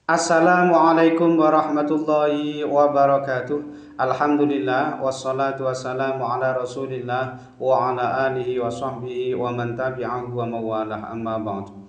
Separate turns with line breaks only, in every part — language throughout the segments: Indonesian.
Assalamualaikum warahmatullahi wabarakatuh. Alhamdulillah wassalatu wassalamu ala Rasulillah wa ala alihi wa sahbihi wa man tabi'ahu wa mawalah amma ba'du.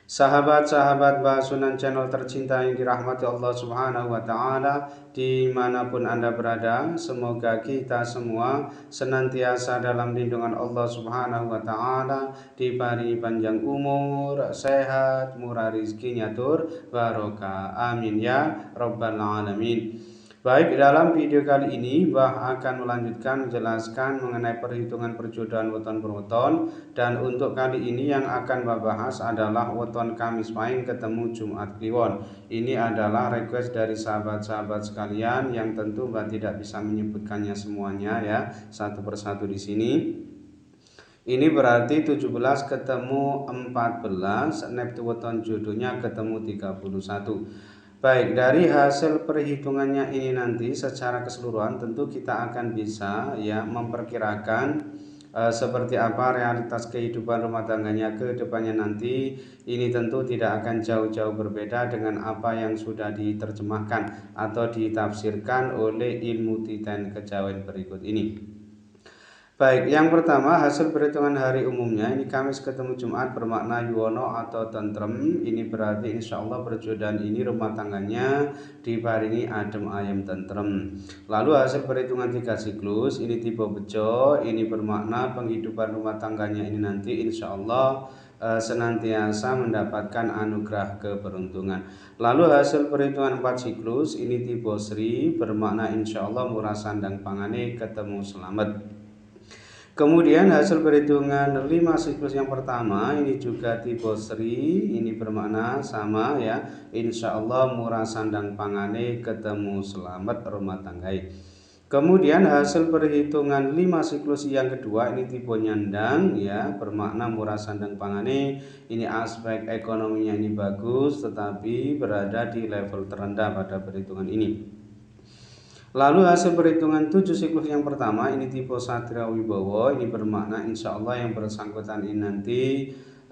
Sahabat-sahabat Basunan channel tercinta yang dirahmati Allah Subhanahu wa Ta'ala, dimanapun Anda berada, semoga kita semua senantiasa dalam lindungan Allah Subhanahu wa Ta'ala, diberi panjang umur, sehat, murah rizkinya tur barokah. Amin ya Rabbal Alamin. Baik, dalam video kali ini akan melanjutkan menjelaskan mengenai perhitungan perjodohan weton per weton, dan untuk kali ini yang akan bahas adalah weton Kamis Pahing ketemu Jumat Kliwon. Ini adalah request dari sahabat-sahabat sekalian yang tentu tidak bisa menyebutkannya semuanya ya, satu persatu di sini. Ini berarti 17 ketemu 14, neptu weton jodohnya ketemu 31. Baik, dari hasil perhitungannya ini nanti secara keseluruhan tentu kita akan bisa ya memperkirakan seperti apa realitas kehidupan rumah tangganya ke depannya nanti. Ini tentu tidak akan jauh-jauh berbeda dengan apa yang sudah diterjemahkan atau ditafsirkan oleh ilmu titan kejawen berikut ini. Baik, yang pertama hasil perhitungan hari umumnya ini Kamis ketemu Jumat bermakna yuwono atau tentrem. Ini berarti insya Allah perjodohan ini rumah tangganya dibaringi adem ayem tentrem. Lalu hasil perhitungan 3 siklus ini tipe bejo, ini bermakna penghidupan rumah tangganya ini nanti insya Allah senantiasa mendapatkan anugerah keberuntungan. Lalu hasil perhitungan 4 siklus ini tipe Sri bermakna insya Allah murah sandang pangane ketemu selamat. Kemudian hasil perhitungan 5 siklus yang pertama ini juga tipe Sri, ini bermakna sama ya, insya Allah murah sandang pangane ketemu selamat rumah tanggai. Kemudian hasil perhitungan 5 siklus yang kedua ini tipe nyandang ya, bermakna murah sandang pangane, ini aspek ekonominya ini bagus tetapi berada di level terendah pada perhitungan ini. Lalu hasil perhitungan 7 siklus yang pertama ini tipe Satria Wibowo, ini bermakna insya Allah yang bersangkutan ini nanti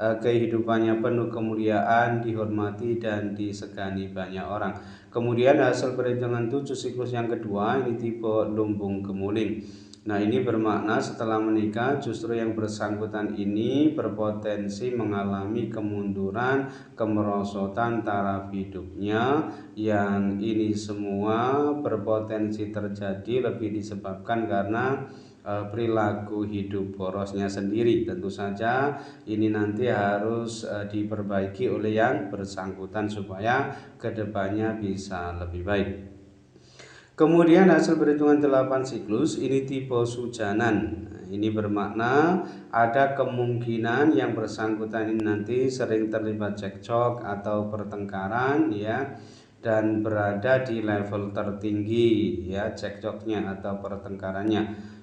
kehidupannya penuh kemuliaan, dihormati dan disegani banyak orang. Kemudian hasil perhitungan 7 siklus yang kedua ini tipe Lumbung Kemuling. Nah, ini bermakna setelah menikah justru yang bersangkutan ini berpotensi mengalami kemunduran, kemerosotan taraf hidupnya, yang ini semua berpotensi terjadi lebih disebabkan karena perilaku hidup borosnya sendiri. Tentu saja ini nanti harus diperbaiki oleh yang bersangkutan supaya kedepannya bisa lebih baik. Kemudian hasil perhitungan 8 siklus ini tipe Sujanan. Ini bermakna ada kemungkinan yang bersangkutan ini nanti sering terlibat cekcok atau pertengkaran ya, dan berada di level tertinggi ya cekcoknya atau pertengkarannya.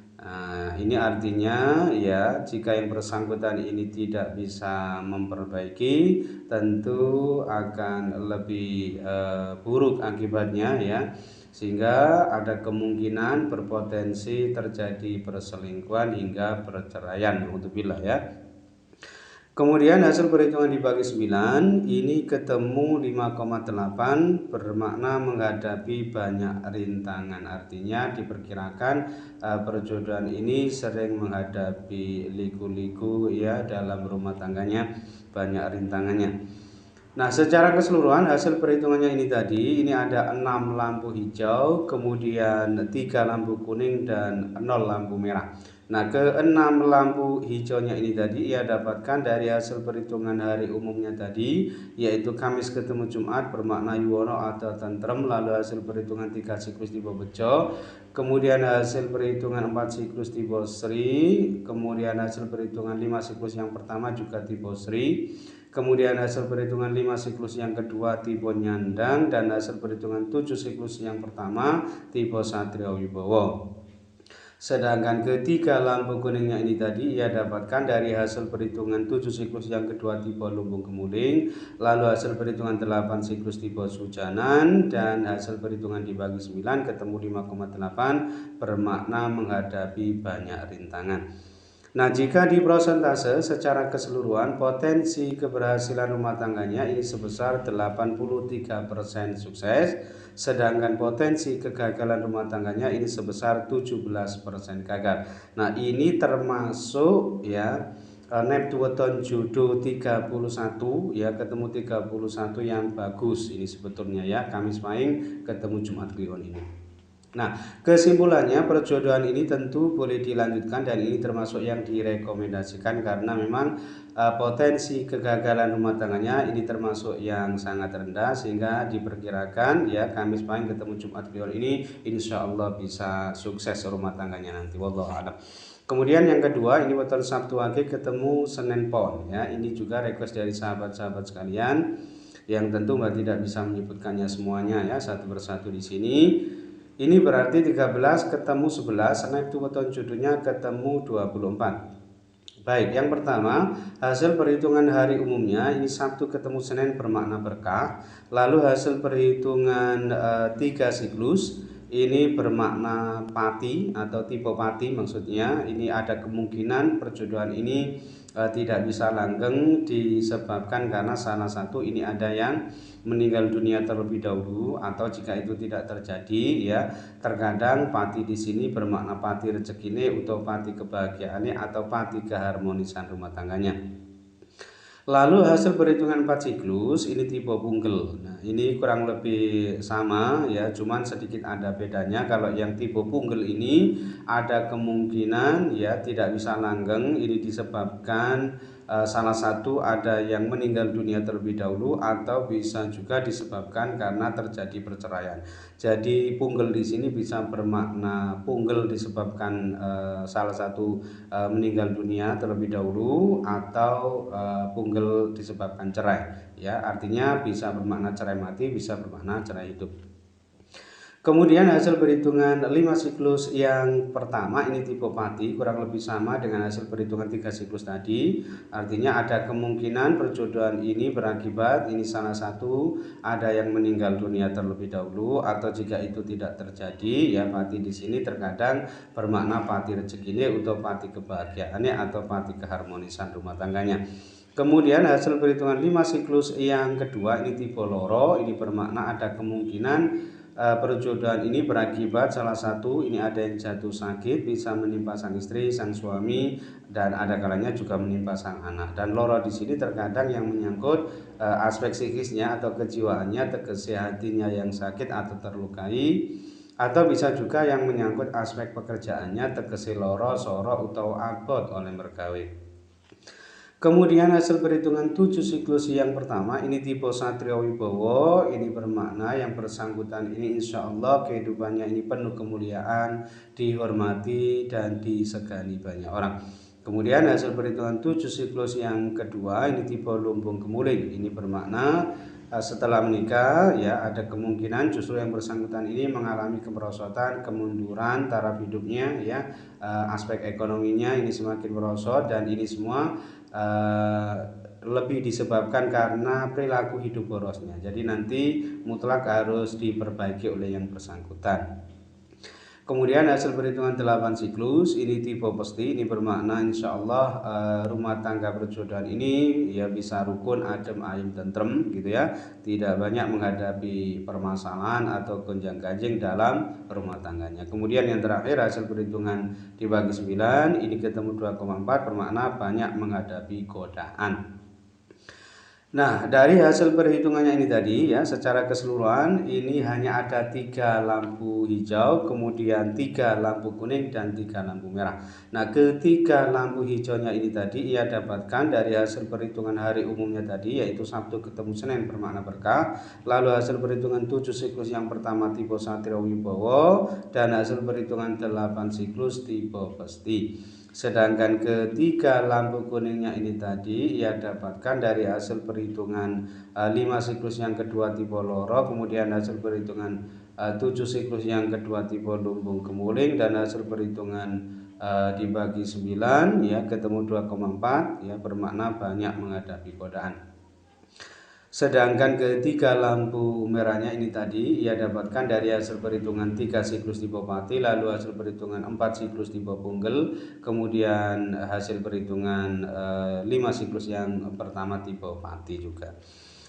Ini artinya ya jika yang bersangkutan ini tidak bisa memperbaiki tentu akan lebih buruk akibatnya ya, sehingga ada kemungkinan berpotensi terjadi perselingkuhan hingga perceraian naudzubillah ya. Kemudian hasil perhitungan dibagi 9 ini ketemu 5,8 bermakna menghadapi banyak rintangan. Artinya diperkirakan perjodohan ini sering menghadapi liku-liku ya dalam rumah tangganya, banyak rintangannya. Nah, secara keseluruhan hasil perhitungannya ini tadi, ini ada 6 lampu hijau, kemudian 3 lampu kuning dan 0 lampu merah. Nah, ke-6 lampu hijaunya ini tadi ia dapatkan dari hasil perhitungan hari umumnya tadi, yaitu Kamis ketemu Jumat bermakna yuwono atau tentrem, lalu hasil perhitungan 3 siklus tipe bejo, kemudian hasil perhitungan 4 siklus tipe Sri, kemudian hasil perhitungan 5 siklus yang pertama juga tipe Sri, kemudian hasil perhitungan 5 siklus yang kedua tipe nyandang, dan hasil perhitungan 7 siklus yang pertama tipe Satria Wibowo. Sedangkan ketiga lampu kuningnya ini tadi ia dapatkan dari hasil perhitungan 7 siklus yang kedua tipe Lumbung Kemuling, lalu hasil perhitungan 8 siklus tipe Sujanan, dan hasil perhitungan dibagi 9 ketemu 5,8 bermakna menghadapi banyak rintangan. Nah, jika di prosentase secara keseluruhan potensi keberhasilan rumah tangganya ini sebesar 83% sukses, sedangkan potensi kegagalan rumah tangganya ini sebesar 17% gagal. Nah, ini termasuk ya Neptuweton Judo 31 ya, ketemu 31 yang bagus ini sebetulnya ya, Kamis Pahing ketemu Jumat Kliwon ini. Nah, kesimpulannya perjodohan ini tentu boleh dilanjutkan dan ini termasuk yang direkomendasikan karena memang potensi kegagalan rumah tangganya ini termasuk yang sangat rendah sehingga diperkirakan ya Kamis Pahing ketemu Jumat Kliwon ini insya Allah bisa sukses rumah tangganya nanti. Wallahu a'lam. Kemudian yang kedua ini weton Sabtu Wage ketemu Senin Pon ya, ini juga request dari sahabat-sahabat sekalian yang tentu Mbak tidak bisa menyebutkannya semuanya ya satu persatu di sini. Ini berarti 13 ketemu 11, naik itu weton jodohnya ketemu 24. Baik, yang pertama hasil perhitungan hari umumnya ini Sabtu ketemu Senin bermakna berkah. Lalu hasil perhitungan 3 siklus ini bermakna pati atau tipe pati, maksudnya ini ada kemungkinan perjodohan ini tidak bisa langgeng disebabkan karena salah satu ini ada yang meninggal dunia terlebih dahulu, atau jika itu tidak terjadi ya terkadang pati di sini bermakna pati rezekine atau pati kebahagiaannya atau pati keharmonisan rumah tangganya. Lalu hasil perhitungan 4 siklus ini tipe punggel. Nah, ini kurang lebih sama ya, cuman sedikit ada bedanya. Kalau yang tipe punggel ini ada kemungkinan ya tidak bisa langgeng, ini disebabkan salah satu ada yang meninggal dunia terlebih dahulu atau bisa juga disebabkan karena terjadi perceraian. Jadi punggel di sini bisa bermakna punggel disebabkan salah satu meninggal dunia terlebih dahulu atau punggel disebabkan cerai ya, artinya bisa bermakna cerai mati, bisa bermakna cerai hidup. Kemudian hasil perhitungan 5 siklus yang pertama ini tipe pati kurang lebih sama dengan hasil perhitungan 3 siklus tadi. Artinya ada kemungkinan perjodohan ini berakibat ini salah satu ada yang meninggal dunia terlebih dahulu, atau jika itu tidak terjadi ya pati di sini terkadang bermakna pati rezekine atau pati kebahagiaannya atau pati keharmonisan rumah tangganya. Kemudian hasil perhitungan 5 siklus yang kedua ini tipe loro, ini bermakna ada kemungkinan perjodohan ini berakibat salah satu ini ada yang jatuh sakit, bisa menimpa sang istri, sang suami, dan ada kalanya juga menimpa sang anak. Dan loro di sini terkadang yang menyangkut aspek psikisnya atau kejiwaannya, tegese hatinya yang sakit atau terlukai, atau bisa juga yang menyangkut aspek pekerjaannya, tegese loro, soro, atau abot oleh mergawe. Kemudian hasil perhitungan 7 siklus yang pertama ini tipe Satrio Wibowo, ini bermakna yang bersangkutan ini insya Allah kehidupannya ini penuh kemuliaan, dihormati dan disegani banyak orang. Kemudian hasil perhitungan 7 siklus yang kedua ini tipe Lumbung Kemuling, ini bermakna setelah menikah ya ada kemungkinan justru yang bersangkutan ini mengalami kemerosotan, kemunduran taraf hidupnya ya, aspek ekonominya ini semakin merosot, dan ini semua lebih disebabkan karena perilaku hidup borosnya. Jadi nanti mutlak harus diperbaiki oleh yang bersangkutan. Kemudian hasil perhitungan 8 siklus ini tipe pasti, ini bermakna insya Allah rumah tangga perjodohan ini ya bisa rukun, adem, ayem, tentrem gitu ya, tidak banyak menghadapi permasalahan atau gonjang-ganjing dalam rumah tangganya. Kemudian yang terakhir hasil perhitungan dibagi 9 ini ketemu 2,4 bermakna banyak menghadapi godaan. Nah, dari hasil perhitungannya ini tadi ya, secara keseluruhan ini hanya ada 3 lampu hijau, kemudian 3 lampu kuning dan 3 lampu merah. Nah, ketiga lampu hijaunya ini tadi ia dapatkan dari hasil perhitungan hari umumnya tadi, yaitu Sabtu ketemu Senin bermakna berkah. Lalu hasil perhitungan 7 siklus yang pertama tipe Satrio Wibowo, dan hasil perhitungan 8 siklus tipe Pesti. Sedangkan ketiga lampu kuningnya ini tadi ia dapatkan dari hasil perhitungan 5 siklus yang kedua tipe loro, kemudian hasil perhitungan 7 siklus yang kedua tipe lumbung kemuling, dan hasil perhitungan dibagi 9 ya ketemu 2,4 ya bermakna banyak menghadapi godaan. Sedangkan ketiga lampu merahnya ini tadi ia dapatkan dari hasil perhitungan 3 siklus tipe Pati, lalu hasil perhitungan 4 siklus tipe Punggel, kemudian hasil perhitungan 5 siklus yang pertama tipe Pati juga.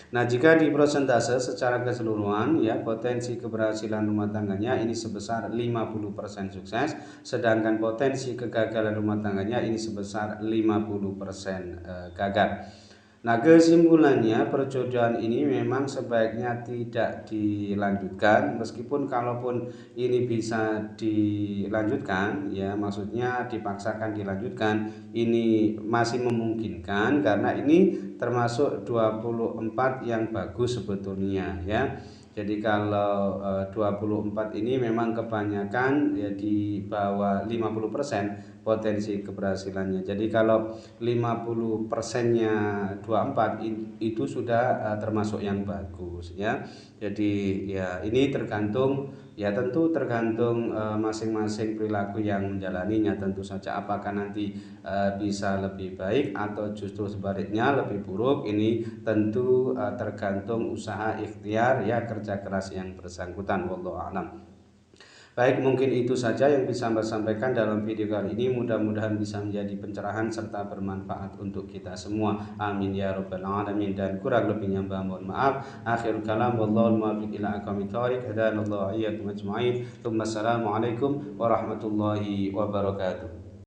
Nah, jika di persentase secara keseluruhan ya potensi keberhasilan rumah tangganya ini sebesar 50% sukses, sedangkan potensi kegagalan rumah tangganya ini sebesar 50% gagal. Nah, kesimpulannya perjodohan ini memang sebaiknya tidak dilanjutkan, meskipun kalaupun ini bisa dilanjutkan ya, maksudnya dipaksakan dilanjutkan, ini masih memungkinkan karena ini termasuk 24 yang bagus sebetulnya ya. Jadi kalau 24 ini memang kebanyakan ya di bawah 50% potensi keberhasilannya. Jadi kalau 50%-nya 24 itu sudah termasuk yang bagus ya. Jadi ya ini tergantung ya, tentu tergantung masing-masing perilaku yang menjalaninya. Tentu saja apakah nanti bisa lebih baik atau justru sebaliknya lebih buruk, ini tentu tergantung usaha ikhtiar ya, kerja keras yang bersangkutan. Wallahu a'lam. Baik, mungkin itu saja yang bisa saya sampaikan dalam video kali ini. Mudah-mudahan bisa menjadi pencerahan serta bermanfaat untuk kita semua. Amin ya rabbal alamin. Dan kurang lebihnya mohon maaf. Akhirul kalam wallahu muwaffiq ila aqwamit thoriq. Hadanallahu iyyakum ajma'in. Assalamualaikum warahmatullahi wabarakatuh.